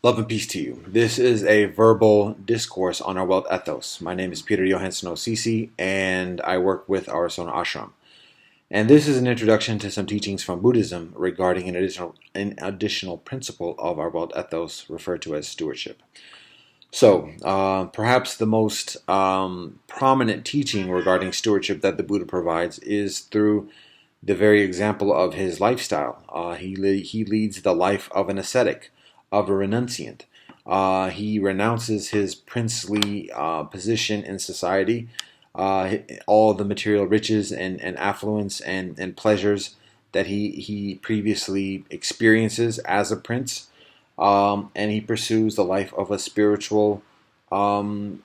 Love and peace to you. This is a verbal discourse on our Welt Ethos. My name is Peter Johansson Osisi, and I work with Arasona Ashram. And this is an introduction to some teachings from Buddhism regarding an additional principle of our Welt Ethos, referred to as stewardship. So, perhaps the most prominent teaching regarding stewardship that the Buddha provides is through the very example of his lifestyle. He leads the life of an ascetic, of a renunciant. He renounces his princely position in society, all the material riches and affluence and pleasures that he previously experiences as a prince, and he pursues the life of a spiritual aspirant,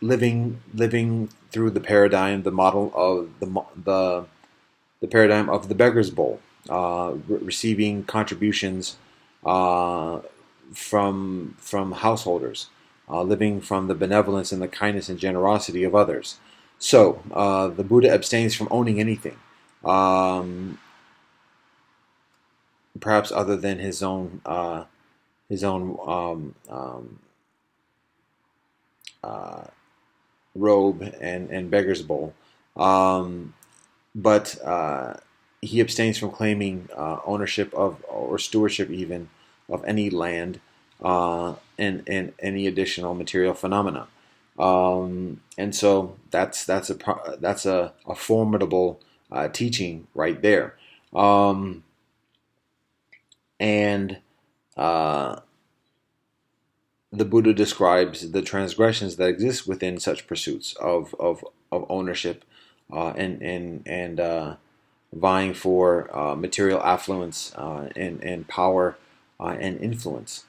living through the paradigm, the model of the paradigm of the beggar's bowl, receiving contributions from householders, living from the benevolence and the kindness and generosity of others. So the Buddha abstains from owning anything, perhaps other than his own robe and beggar's bowl, but he abstains from claiming ownership of or stewardship even of any land and any additional material phenomena. And so that's a formidable teaching right there. And the Buddha describes the transgressions that exist within such pursuits of ownership and vying for material affluence and power and influence.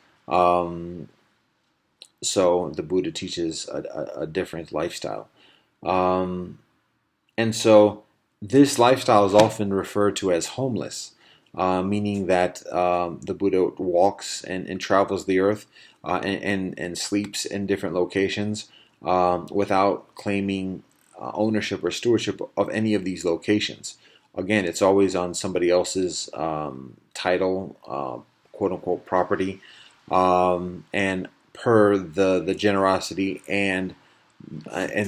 So the Buddha teaches a different lifestyle. And so this lifestyle is often referred to as homeless, meaning that the Buddha walks and travels the earth and sleeps in different locations without claiming ownership or stewardship of any of these locations. Again, it's always on somebody else's title, quote unquote, property, and per the generosity and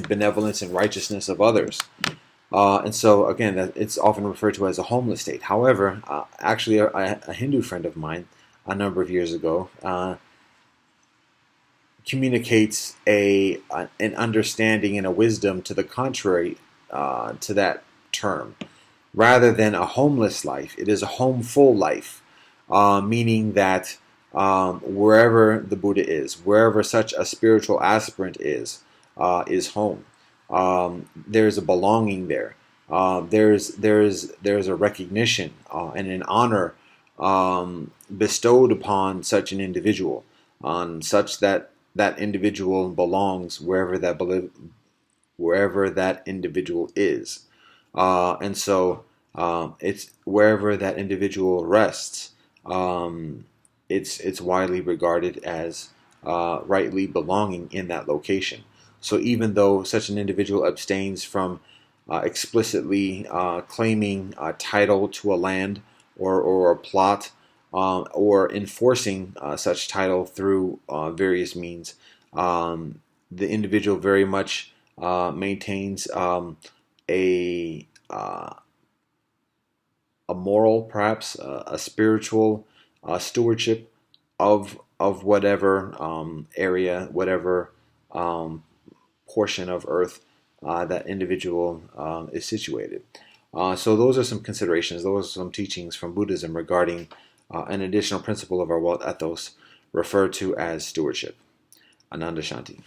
benevolence and righteousness of others. And so, again, it's often referred to as a homeless state. However, actually, a Hindu friend of mine a number of years ago communicates an understanding and a wisdom to the contrary to that term. Rather than a homeless life, it is a homeful life, meaning that wherever the Buddha is, wherever such a spiritual aspirant is home. There's a belonging there. There's a recognition and an honor bestowed upon such an individual, such that that individual belongs wherever that individual is. And so it's wherever that individual rests, it's widely regarded as rightly belonging in that location. So even though such an individual abstains from explicitly claiming a title to a land or a plot, or enforcing such title through various means, the individual very much maintains a moral, perhaps a spiritual stewardship of whatever area, whatever portion of earth that individual is situated. So those are some considerations. Those are some teachings from Buddhism regarding an additional principle of our Welt Ethos, referred to as stewardship. Ananda Shanti.